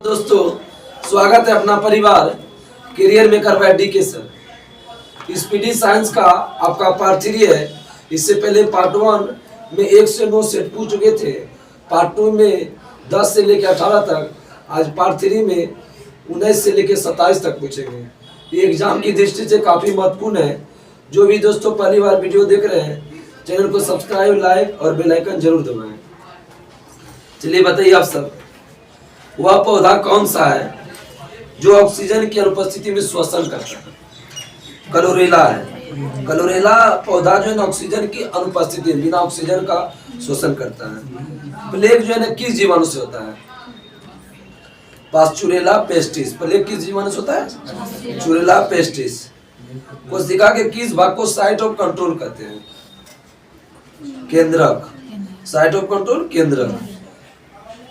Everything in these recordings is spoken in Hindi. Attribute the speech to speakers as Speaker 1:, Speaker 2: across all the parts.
Speaker 1: दोस्तों, स्वागत है अपना परिवार career maker by DK sir. Speedy science का आपका पार्ट 3 है। इससे पहले पार्ट 1 में 1 से 9 सेट पूछ चुके थे। पार्ट 2 में 10 से लेकर 18 तक, आज पार्ट 3 में 19 से लेकर 27 तक पूछेंगे। ये एग्जाम की दृष्टि से काफ़ी महत्वपूर्ण है। जो भी दोस्तों पहली बार वीडियो देख रहे हैं, चैनल को सब्सक्राइब, लाइक और बेल आइकन जरूर दबाएं। चलिए बताइए आप सब, वह पौधा कौन सा है जो ऑक्सीजन की अनुपस्थिति में श्वसन करता है? क्लोरेला है। क्लोरेला पौधा जो है ना ऑक्सीजन की अनुपस्थिति बिना ऑक्सीजन का श्वसन करता है। प्लेग जो है ना किस जीवाणु से होता है? Pasteurella pestis. प्लेग किस जीवाणु से होता है? चुरेला पेस्टिस। कोशिका के किस भाग को साइट ऑफ कंट्रोल कहते हैं? केंद्रक। साइट ऑफ कंट्रोल केंद्रक।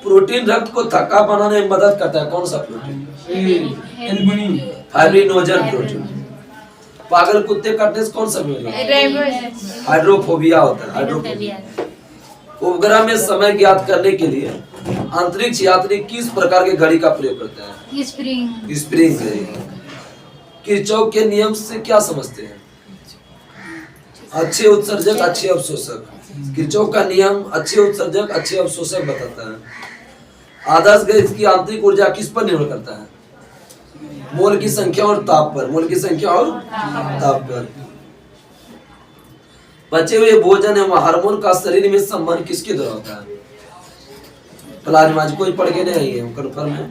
Speaker 1: प्रोटीन रक्त को थक्का बनाने में मदद करता है। कौन सा प्रोटीन? Fibrinogen protein. पागल कुत्ते काटने से कौन सा बीमारी? हाइड्रोफोबिया होता है। हाइड्रोफोबिया। उपग्रह में समय ज्ञात करने के लिए अंतरिक्ष यात्री किस प्रकार के घड़ी का प्रयोग करता है? स्प्रिंग घड़ी। किरचॉफ के नियम से क्या समझते हैं? अच्छे उत्सर्जक अच्छे अवशोषक। किरचॉफ का नियम अच्छे उत्सर्जक अच्छे अवशोषक बताता है। आदर्श गैस की आंतरिक ऊर्जा किस पर निर्भर करता है? मोल की संख्या और ताप पर। मोल की संख्या और ताप पर। बचे हुए भोजन एवं हार्मोन का शरीर में संबंध किसके द्वारा होता है? प्लाज्मा। कोई पढ़ के नहीं आई है, कंफर्म है?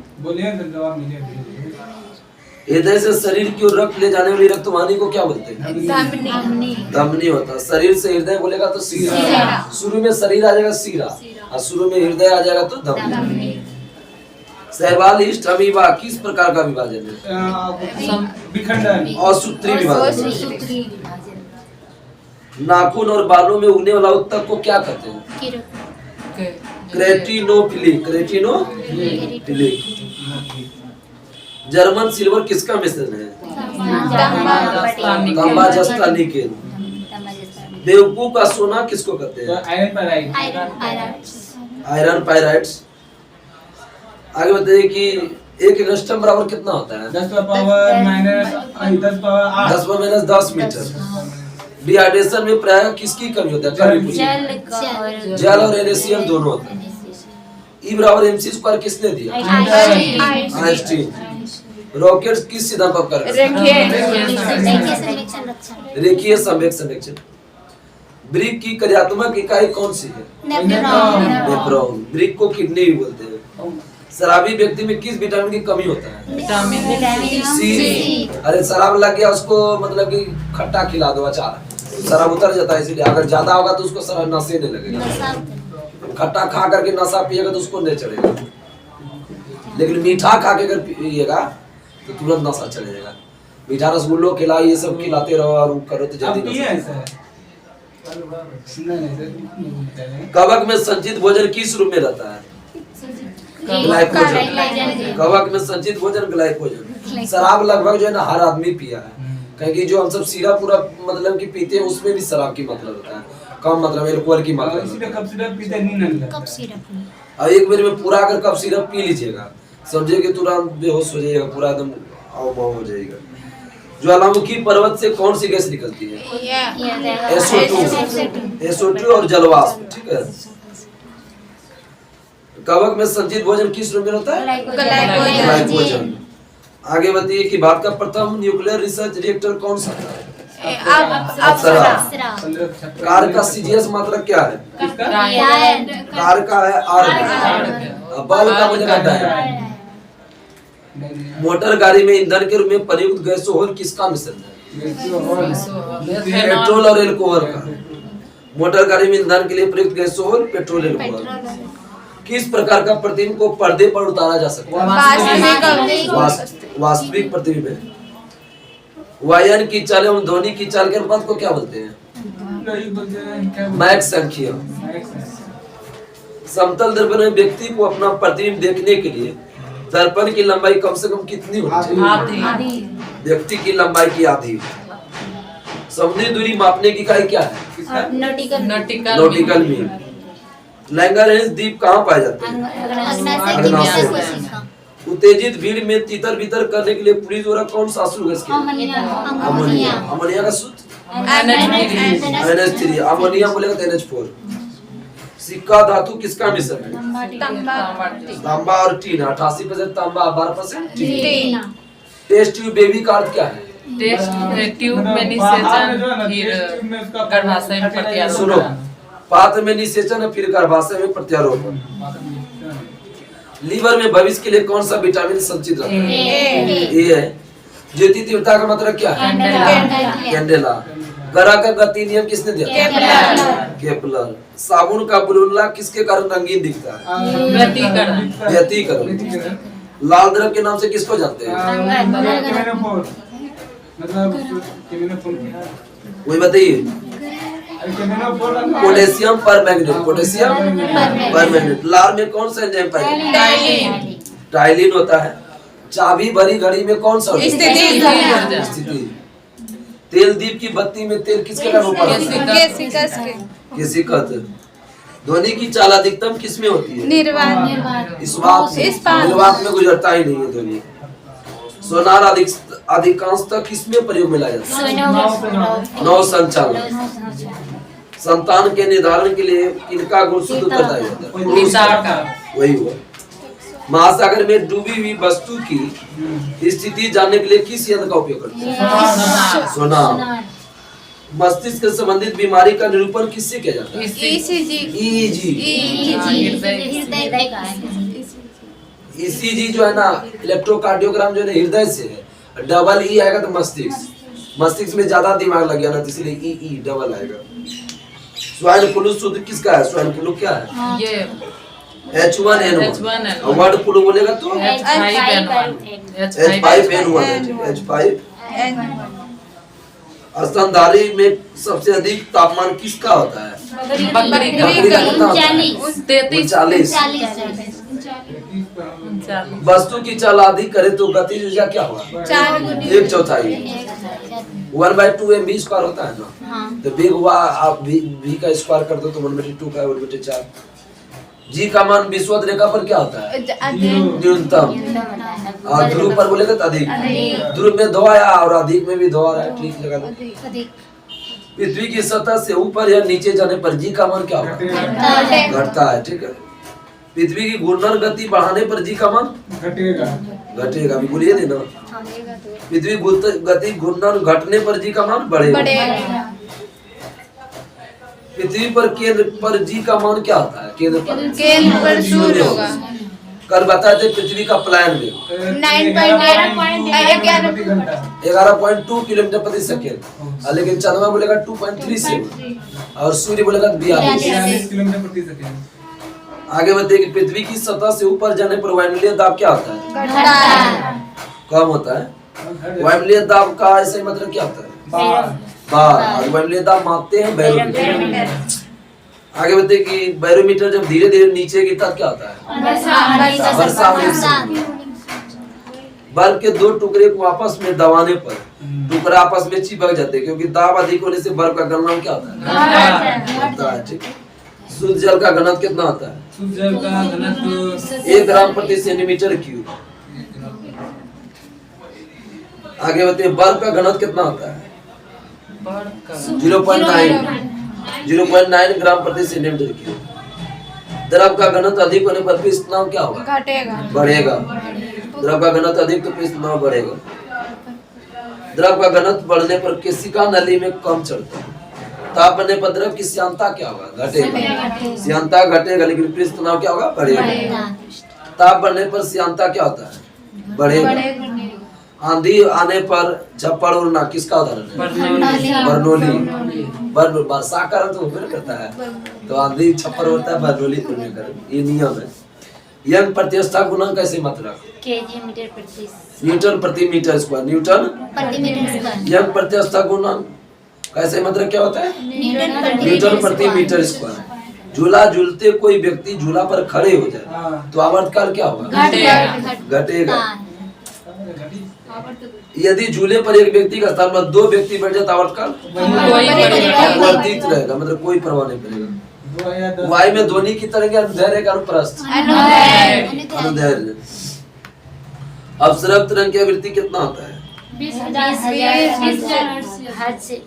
Speaker 1: हृदय से शरीर की ओर रक्त ले जाने वाली रक्तवाहिनी को क्या बोलते हैं? धमनी होता है। शरीर से हृदय बोलेगा तो सीरा। शुरू में शरीर आ जाएगा सीरा, और शुरू में हृदय आ जाएगा तो धमनी। शैवाल, ईस्ट, अमीबा किस प्रकार का विभाजन है? असूत्री विभाजन। नाखून और बालों में उगने वाला उत्तक को क्या कहते हैं? क्रेटिनोफिली। क्रेटिनोफिली। जर्मन सिल्वर किसका मिश्रण है? तांबा, जस्ता, निकेल। बेवकूफ का सोना किसको कहते हैं? Iron pyrites. आगे बताइए कि 1 एंगस्ट्रम बराबर कितना होता है?
Speaker 2: 10 पावर -10
Speaker 1: मीटर। डिहाइड्रेशन में प्रायः किसकी कमी होता है? जल और एनेसियम दोनों होते हैं। E बराबर MC स्क्वायर किसने दिया? आइंस्टीन। रॉकेट किस सिद्धांत पर कार्य करता है? रेखीय संवेग संरक्षण। ब्रिक की कार्यात्मक इकाई कौन सी है? नेफ्रॉन। ब्रिक को किडनी भी बोलते हैं। शराबी व्यक्ति में किस विटामिन की कमी होता है? Vitamin C. अरे शराब लग गया उसको, मतलब कि खट्टा खिला दो, अचार शराब उतर जाता है। इसलिए अगर ज्यादा होगा तो उसको शराब नशे नहीं लगेगा। खट्टा खा करके नशा पिएगा तो उसको नहीं चढ़ेगा, लेकिन मीठा खा के अगर पिएगा तो तुरंत नशा चढ़ जाएगा। मीठा रसगुल्लो खिला, ये सब खिलाते रहो और करो तो जल्दी नशा। कवक में संचित भोजन किस रूप में रहता है? ग्लाइकोजन। कवक में संचित भोजन ग्लाइकोजन। शराब लगभग जो है ना हर आदमी पिया है, क्योंकि जो हम सब सीरा पूरा मतलब कि पीते हैं उसमें भी शराब की मात्रा होता है, कम मतलब अल्कोहल की मात्रा। और एक बार में पूरा अगर कप सिरप पी लीजिएगा, समझिए कि तुरंत बेहोश हो जाइएगा, पूरा एकदम आओ माओ हो जाएगा। ज्वालामुखी पर्वत से कौन सी गैस निकलती है? SO2 और जलवाष्प। ठीक है। कवक में संचित भोजन किस रूप में होता है? ग्लाइकोजन। आगे बताइए कि भारत का प्रथम न्यूक्लियर रिसर्च रिएक्टर कौन सा था? अप्सरा। कार का CGS मात्रक क्या है? कार का है R। बल का मुझे पता है। मोटर गाड़ी में ईंधन के रूप में प्रयुक्त गैसोहॉल किसका मिश्रण है? पेट्रोल और एल्कोहल का। मोटर गाड़ी में ईंधन के लिए प्रयुक्त गैसोहॉल पेट्रोल एल्कोहल। किस प्रकार का प्रतिबिंब को पर्दे पर उतारा जा सकता है? वास्तविक प्रतिबिंब। वायन की चाल एवं ध्वनि की चाल के अनुपात को क्या बोलते हैं? मैक संख्या। समतल दर्पण में व्यक्ति को अपना प्रतिबिंब देखने के लिए दर्पण की लंबाई कम से कम कितनी होनी चाहिए? व्यक्ति की लंबाई की आधी। समुद्री दूरी मापने की इकाई क्या है? नॉटिकल मील। लैंगारेंस द्वीप कहाँ पाए जाते हैं? उत्तेजित भीड़ में तितर बितर करने के लिए पुलिस द्वारा कौन सा अश्रु गैस अमोनिया। अमोनिया का सूत्र NH3। अमोनिया बोलेगा तो NH4। सिक्का धातु किसका मिश्रण है? तांबा और टीन। 88% तांबा, 12% टीन। टेस्ट ट्यूब बेबी का अर्थ क्या है?
Speaker 2: टेस्ट ट्यूब में निषेचन फिर गर्भाशय में प्रत्यारोपण।
Speaker 1: सुनो, पात्र में निषेचन है फिर गर्भाशय में प्रत्यारोपण। लीवर में भविष्य के लिए कौन सा विटामिन संचित रहता है? ए है। ज्योति तीव्रता का मतलब क्या है? कैंडेला। गरा का गति नियम किसने दिया? केपलर। साबुन का बुलबुला किसके कारण रंगीन दिखता है? व्यतिकरण। लाल द्रव के नाम से किसको जानते हैं? वही बताइए। पोटेशियम पर मैग्नेट। पोटेशियम पर मैग्नेट। लार में कौन सा एंजाइम पाया? टाइलिन होता है। चाबी भरी घड़ी में कौन सा? स्थिति। तेल दीप की बत्ती में तेल किसके कारण ऊपर? केसिकस। ध्वनि की चाल अधिकतम किस में होती है? निर्वात में गुजरता ही नहीं है ध्वनि। सोनार अधिकांशतः किस में प्रयोग में लाया जाता है? नौ संचालन। संतान के निर्धारण के लिए इनका गुण शुद्ध उत्तरदायी होता है। वही हुआ। महासागर में डूबी हुई वस्तु की स्थिति जानने के लिए किस यंत्र का उपयोग करते हैं? सोनार। मस्तिष्क से संबंधित बीमारी का निरूपण किससे किया जाता है? ECG जो है ना, इलेक्ट्रोकार्डियोग्राम जो है हृदय से है। डबल ई आएगा तो मस्तिष्क में ज्यादा दिमाग लग गया ना, तो इसलिए ई डबल आएगा। स्वाइन फ्लू सूत्र किसका है? स्वाइन फ्लू क्या है? H1N1। वर्ड फ्लू बोलेगा तो H5N1। स्तनधारी में सबसे अधिक तापमान किसका होता है? बकरी का कितना होता है? 39। वस्तु की चाल आदि करे तो गतिज ऊर्जा क्या होगा? 1/4। 1/2 mv स्क्वायर होता है ना, तो बेग हुआ आप v का स्क्वायर कर दो तो 1/2 का 1/4। जी का मान विषुवत रेखा पर क्या होता है? न्यूनतम। और ध्रुव पर बोलेगा तो अधिक। ध्रुव में दो आया और अधिक में भी दो आ रहा है, ठीक लगा लो। पृथ्वी की सतह से ऊपर या नीचे जाने पर जी का मान क्या होगा? घटता है, ठीक है। पृथ्वी की घूर्णन गति बढ़ाने पर जी का मान घटेगा। अभी बोलिए नहीं ना। पृथ्वी गति घूर्णन घटने पर जी का मान बढ़ेगा। पृथ्वी पर केंद्र पर जी का मान क्या होता है? केंद्र पर शून्य होगा। कल बताए थे पृथ्वी का प्लान में 11.2 किलोमीटर प्रति सेकेंड, लेकिन चंद्रमा बोलेगा 2.37 और सूर्य बोलेगा 42 किलोमीटर प्रति सेकेंड। आगे बताइए कि पृथ्वी की सतह से ऊपर जाने पर वायुमंडलीय दाब क्या होता है? कम होता है। वायुमंडलीय दाब का ऐसे मतलब क्या होता है? वायुमंडलीय दाब मापते हैं बैरोमीटर। आगे बताइए कि बैरोमीटर जब धीरे धीरे नीचे गिरता क्या होता है? वर्षा। बर्फ के दो टुकड़े को आपस में दबाने पर टुकड़ा आपस में चिपक जाते हैं, क्योंकि दाब अधिक होने से बर्फ का गलनांक क्या होता है? ठीक है। शुद्ध जल का घनत्व कितना होता है? शुद्ध जल का घनत्व 1 ग्राम प्रति सेंटीमीटर क्यूब। आगे बताइए बर्फ का घनत्व कितना होता है? 0.9 ग्राम प्रति सेंटीमीटर क्यूब। द्रव का घनत्व अधिक होने पर पृष्ठ तनाव क्या होगा? बढ़ेगा। द्रव का घनत्व अधिक तो पृष्ठ तनाव बढ़ेगा। द्रव का घनत्व बढ़ने पर केशिका नली में कम चढ़ता है। ताप बढ़ने पर द्रव की श्यानता क्या होगा? घटेगा। श्यानता घटेगा, लेकिन पृष्ठ तनाव क्या होगा? बढ़ेगा। ताप बढ़ने पर श्यानता क्या होता है? बढ़ेगा। आंधी आने पर झप्पड़ उड़ना किसका उदाहरण है? बरनौली। वर्षा कारण तो ऊपर करता है, तो आंधी छप्पर उड़ता है, बरनौली उड़ने का ये नियम है। यंग प्रतिष्ठा गुणांक कैसे मात्रा? न्यूटन प्रति मीटर स्क्वायर। न्यूटन प्रति मीटर स्क्वायर। यंग प्रतिष्ठा गुणांक कैसे मतलब क्या होता है? न्यूटन प्रति मीटर स्क्वायर। झूला झूलते कोई व्यक्ति झूला पर खड़े हो जाए तो आवर्तकाल क्या होगा? घटेगा। यदि झूले पर एक व्यक्ति का स्थान पर 2 व्यक्ति बैठ जाए तो आवर्तकाल अपरिवर्तित रहेगा, मतलब कोई प्रभाव नहीं पड़ेगा। वायु में ध्वनि की तरंगे अनुदैर्घ्य का अनुप्रस्थ अनुदैर्घ्य। अब सरब तरंग की आवृत्ति कितना होता है?
Speaker 3: 20,000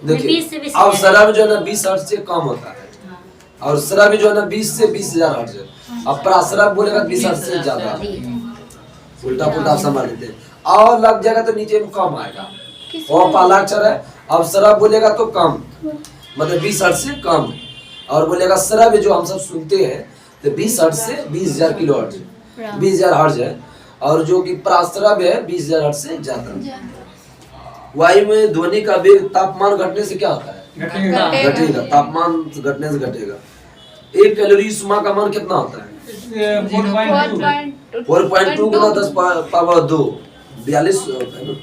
Speaker 1: देखिए अब सरब जो है ना 20 हर्ट्ज से कम होता है और सरब जो है ना 20 से 20,000 हर्ट्ज है। अब प्रासरब बोलेगा 20 हर्ट्ज से ज्यादा, उल्टा पुल्टा समझ लेते हैं। और लग जाएगा तो नीचे में कम आएगा, और पालाक्षर है। अब सरब बोलेगा तो कम, मतलब 20 हर्ट्ज से कम, और बोलेगा सरब जो हम सब सुनते हैं तो 20 हर्ट्ज से 20,000 किलो हर्ट्ज, 20,000 हर्ट्ज है। और जो कि प्रासरब है 20,000 हर्ट्ज से ज्यादा। वायु में ध्वनि का वेग तापमान घटने से क्या होता है? घटेगा। तापमान घटने से घटेगा। 1 कैलोरी उष्मा का मान कितना होता है? 4.2 गुना 10 पावर 2, 42 होता है ना।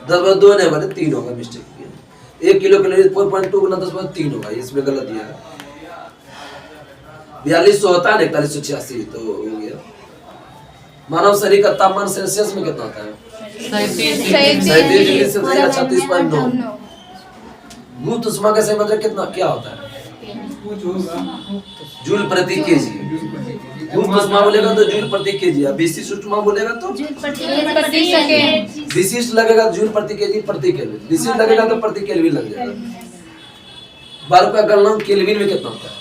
Speaker 1: 10 पावर 2 नहीं बने 3 होगा, मिस्टेक किया। 1 किलो कैलोरी 4.2 गुना 10 पावर 3 होगा, इसमें गलत दिया है। 4200 होता है ना, 4186 तो हो गया। मानव शरीर का तापमान सेल्सियस में कितना होता है? 37 डिग्री सेल्सियस, 36.9। गुप्त उष्मा का सही मतलब कितना क्या होता है? जूल प्रति केजी। गुप्त उष्मा बोलेगा तो जूल प्रति केजी, विशिष्ट उष्मा बोलेगा तो विशिष्ट लगेगा जूल प्रति केजी प्रति केल्विन, विशिष्ट लगेगा तो प्रति केल्विन लग जाएगा। बर्फ का गलनांक केल्विन में कितना होता है?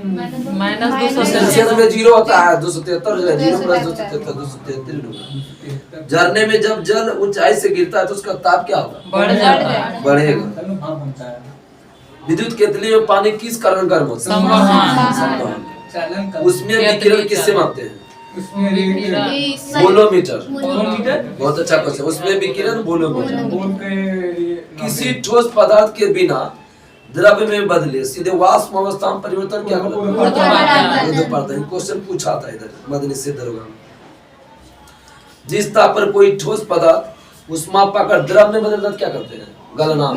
Speaker 2: -200
Speaker 1: सेल्सियस में 0 होता है, 273 जो है 0 + 273 273। झरने में जब जल ऊंचाई से गिरता है तो उसका ताप क्या होगा?
Speaker 2: बढ़ जाता है,
Speaker 1: बढ़ेगा। विद्युत केतली में पानी किस कारण गर्म होता है? संवहन। उसमें विकिरण किससे मापते हैं? वोलोमीटर। बहुत अच्छा क्वेश्चन। उसमें विकिरण वोलोमीटर। किसी ठोस पदार्थ के बिना द्रव्य में बदले सीधे वाष्प अवस्था में परिवर्तन क्या होता है? क्वेश्चन पूछा था इधर मदनी से दरगाह में। जिस ताप पर कोई ठोस पदार्थ उष्मा पाकर द्रव में बदलता क्या करते हैं? गलनांक।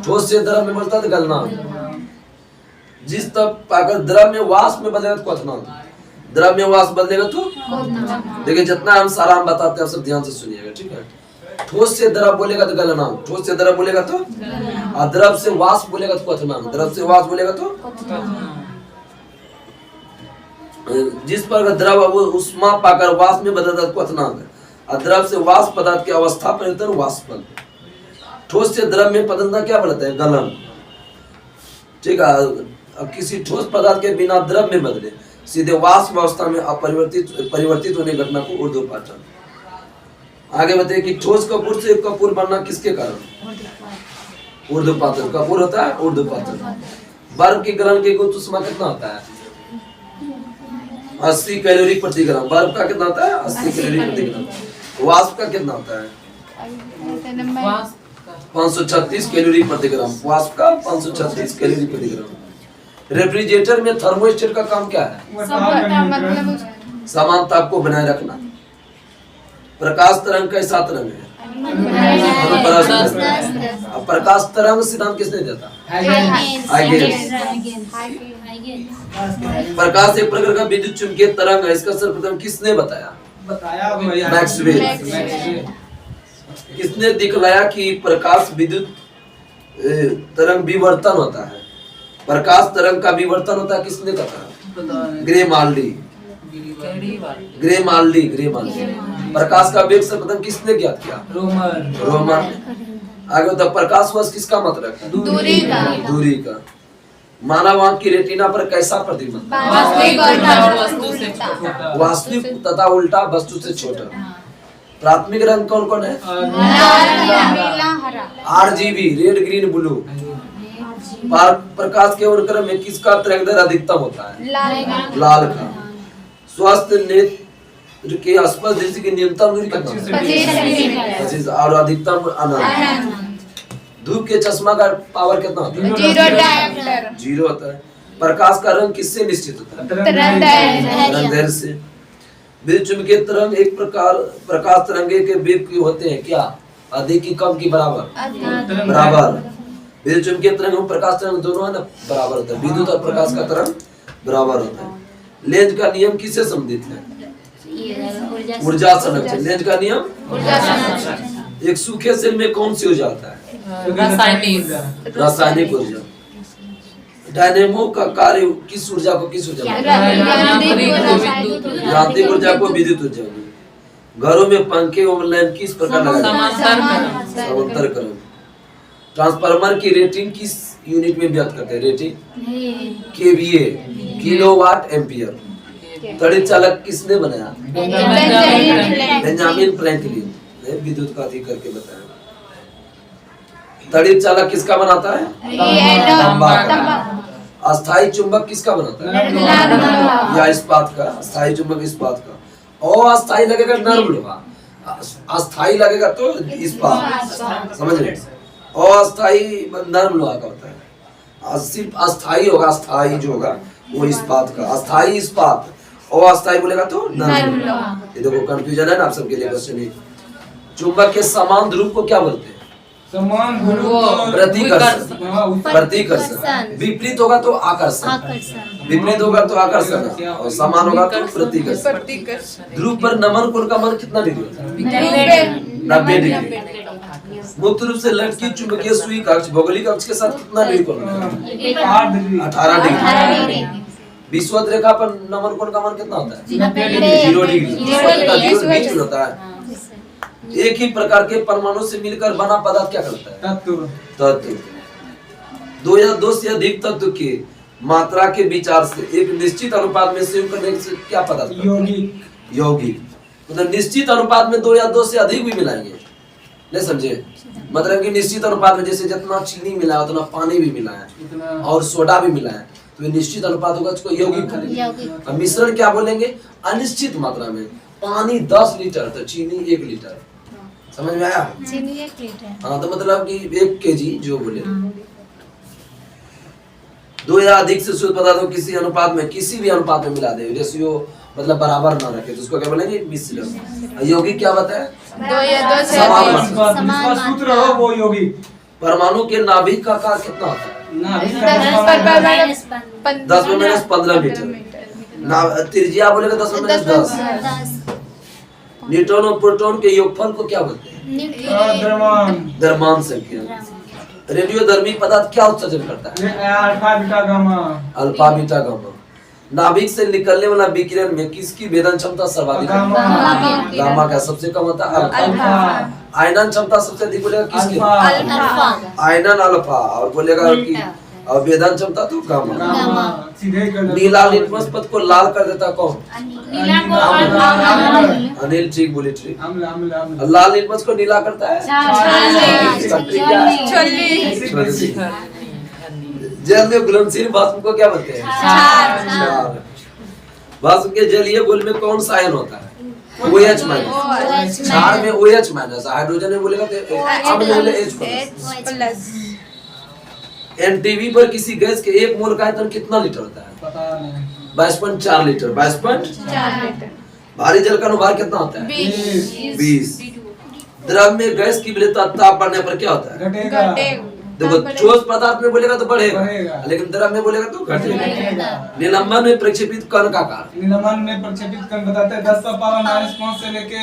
Speaker 1: ठोस से द्रव में बदलता है गलनांक। जिस ताप पाकर द्रव में वाष्प में बदलेगा तो क्वथनांक। द्रव में वाष्प बदलेगा तो देखिए जितना हम सारा हम बताते हैं आप सब ध्यान से सुनिएगा, ठीक है। ठोस से द्रव बोलेगा तो गलनांक, ठोस से द्रव बोलेगा तो, और द्रव से वाष्प बोलेगा तो क्वथनांक, द्रव से वाष्प बोलेगा तो। जिस पर द्रव उष्मा पाकर वाष्प में बदलता है क्वथनांक, और द्रव से वाष्प पदार्थ की अवस्था परिवर्तन वाष्पन। ठोस से द्रव में बदलना क्या बोलता है? गलन, ठीक है। अब किसी ठोस पदार्थ के बिना द्रव में बदले सीधे वाष्प अवस्था में परिवर्तित होने घटना को ऊर्ध्वपातन। आगे बताइए कि ठोस कपूर से कपूर बनना किसके कारण? ऊर्ध्वपातन। कपूर होता है ऊर्ध्वपातन। बर्फ की गलन की गुप्त उष्मा कितना होता है? 80 कैलोरी प्रति ग्राम। बर्फ का कितना होता है? 80 कैलोरी प्रति ग्राम। वाष्प का कितना होता है? 536 कैलोरी प्रति ग्राम। वाष्प का 536 कैलोरी प्रति ग्राम। रेफ्रिजरेटर में थर्मोस्टेट का काम क्या है? समान ताप को बनाए रखना। प्रकाश तरंग कैसा तरंग है? अब प्रकाश तरंग सिद्धांत किसने दिया था? प्रकाश एक प्रकार का विद्युत चुंबकीय तरंग है। इसका सर्वप्रथम किसने बताया? मैक्सवेल। किसने दिखलाया कि प्रकाश विद्युत तरंग विवर्तन होता है? प्रकाश तरंग का विवर्तन होता है, किसने कहा? ग्रेमाल्डी। प्रकाश का वेग सर्वप्रथम किसने ज्ञात किया? रोमन। आगे होता प्रकाश वर्ष किसका मतलब है? दूरी का। मानव आंख की रेटिना पर कैसा प्रतिबिंब? वास्तविक तथा उल्टा वस्तु से छोटा। प्राथमिक रंग कौन कौन है? RGB, red green blue. प्रकाश के अनुक्रम में किसका तरंगदैर्घ्य अधिकतम होता है? लाल का। स्वस्थ नेत्र के स्पष्ट दृष्टि की न्यूनतम दूरी कितना? 25 और अधिकतम अनंत। धूप के चश्मा का पावर कितना होता है? 0 होता है। प्रकाश का रंग किससे निश्चित होता है? तरंगदैर्घ्य से। विद्युत चुम्बकीय तरंग एक प्रकार प्रकाश तरंगे के वेग की होते हैं क्या? अधिक की कम की बराबर? बराबर। विद्युत चुम्बकीय तरंग और प्रकाश तरंग दोनों है ना बराबर होता है। विद्युत और प्रकाश का तरंग बराबर होता है। लेंज का नियम किससे संबंधित है? ऊर्जा संरक्षण। लेंज का नियम। एक सूखे सेल में कौन सी ऊर्जा होता है? रासायनिक ऊर्जा। डायनेमो का कार्य किस ऊर्जा को किस ऊर्जा? यांत्रिक ऊर्जा को विद्युत ऊर्जा। घरों में पंखे और लैंप किस प्रकार लगाए
Speaker 2: समांतर
Speaker 1: समांतर क्रम। ट्रांसफार्मर की रेटिंग किस यूनिट में व्यक्त करते हैं? Rating KVA, kilowatt ampere. तड़ित चालक किसने बनाया? बेंजामिन फ्रैंकलिन ने विद्युत का अधिक करके बताया। तड़ित चालक किसका बनाता है? तांबा का। अस्थाई चुंबक किसका बनाता है? या इस्पात का। अस्थाई चुंबक इस्पात का। और अस्थाई लगेगा नर्म लोहा, अस्थाई लगेगा तो इस्पात, समझ रहे? और अस्थाई नर्म लोहा का होता है। सिर्फ अस्थाई होगा, अस्थाई जो होगा वो इस्पात का। अस्थाई इस्पात और अस्थाई बोलेगा तो नर्म लोहा। ये देखो कंफ्यूजन है ना आप सबके लिए क्वेश्चन है। चुंबक के समान ध्रुव को क्या बोलते हैं?
Speaker 3: समान
Speaker 1: प्रतिकर्षण। प्रतिकर्षण। विपरीत होगा तो आकर्षण, विपरीत होगा तो आकर्षण और समान होगा तो प्रतिकर्षण। ध्रुव पर नमन कोण का मान कितना डिग्री होता है? 90 डिग्री। मुक्त रूप से लटकी चुंबकीय सुई का अक्ष भौगोलिक अक्ष के साथ कितना डिग्री कोण होता है? 18 डिग्री। विषुवत रेखा पर नमन कोण का मान कितना होता है? 0 डिग्री होता है। एक ही प्रकार के परमाणु से मिलकर बना पदार्थ क्या करता है? तत्व। 2 या 2 से अधिक तत्व की मात्रा के विचार से एक निश्चित अनुपात में संयोग करने से क्या पदार्थ? यौगिक। मतलब निश्चित अनुपात में 2 या 2 से अधिक भी मिलाएंगे, नहीं समझे? मतलब कि निश्चित अनुपात में जैसे जितना चीनी मिला उतना पानी भी मिला है और सोडा भी मिला है, तो ये निश्चित अनुपात होगा, इसको यौगिक कहेंगे। मिश्रण क्या बोलेंगे? अनिश्चित मात्रा में। पानी 10 लीटर तो चीनी 1 लीटर। समझ में आया?
Speaker 4: चीनी 1 लीटर।
Speaker 1: हाँ, तो मतलब कि 1 केजी जो बोले। 2 या अधिक से शुद्ध पदार्थ को किसी अनुपात में, किसी भी अनुपात में मिला दे, रेशियो मतलब बराबर ना रखे तो उसको क्या बोलेंगे? मिश्रण। यौगिक क्या बताया?
Speaker 2: 2 या 2 से
Speaker 3: जिसका सूत्र हो वो यौगिक।
Speaker 1: परमाणु के नाभिक का आकार कितना होता है? 10 में माइनस 15 मीटर। त्रिज्या बोलेगा 10 में माइनस 10। न्यूट्रॉन और प्रोटॉन के योगफल को क्या बोलते हैं? द्रव्यमान संख्या। रेडियोधर्मी पदार्थ क्या उत्सर्जन करता है?
Speaker 3: Alpha beta gamma.
Speaker 1: Alpha beta gamma. नाभिक से निकलने वाला विकिरण में किसकी भेदन क्षमता सर्वाधिक है? गामा का। सबसे कम होता है अल्फा। आयनन क्षमता सबसे अधिक बोलेगा किसकी? आयनन अल्फा। और बोलेगा कि और वेदन क्षमता तो गामा। नीला लिटमस पथ को लाल कर देता कौन? अनिल। ठीक बोले, ठीक। लाल लिटमस को नीला करता है जल में घुलनशील वाष्प को क्या बोलते हैं? क्षार। वाष्प के जलीय घुल में कौन सा आयन होता है? OH minus. क्षार में OH माइनस। हाइड्रोजन में बोलेगा तो अम्ल में बोले H प्लस। एनटीवी पर किसी गैस के 1 मोल का आयतन कितना लीटर होता है?
Speaker 3: पता नहीं।
Speaker 1: 22.4 लीटर। 22.4 लीटर। भारी जल का अनुभार कितना होता है? 20। द्रव में गैस की विलेयता ताप बढ़ने पर क्या होता है?
Speaker 3: घटेगा।
Speaker 1: देखो ठोस पदार्थ में बोलेगा तो बढ़ेगा, लेकिन द्रव में बोलेगा तो घटेगा। निलंबन में प्रक्षेपित कण का आकार?
Speaker 3: निलंबन में प्रक्षेपित कण बताते हैं 10⁻⁻5 से लेके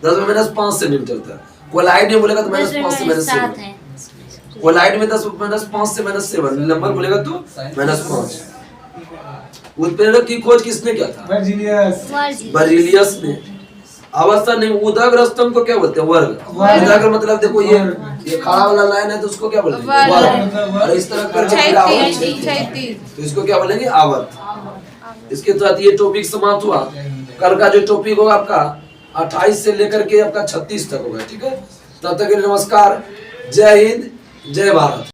Speaker 1: 10⁻5 सेंटीमीटर तक। कोलाइड में बोलेगा तो -5 से -7। कोलाइड में 10⁻5 से -7। निलंबन बोलेगा तो -5। उत्प्रेरक की खोज किसने किया था? बर्जीलियस ने। अवस्था नहीं उदाग्र स्तंभ को क्या बोलते हैं? वर्ग। उदाग्र मतलब देखो ये खड़ा वाला लाइन है तो उसको क्या बोलते हैं? वर्ग। और इस तरह करके तो इसको क्या बोलेंगे? आवर्त। इसके साथ ये टॉपिक समाप्त हुआ। कल का जो टॉपिक होगा आपका 28 से लेकर के आपका 36 तक होगा, ठीक है? तब तक के लिए नमस्कार। जय हिंद, जय भारत।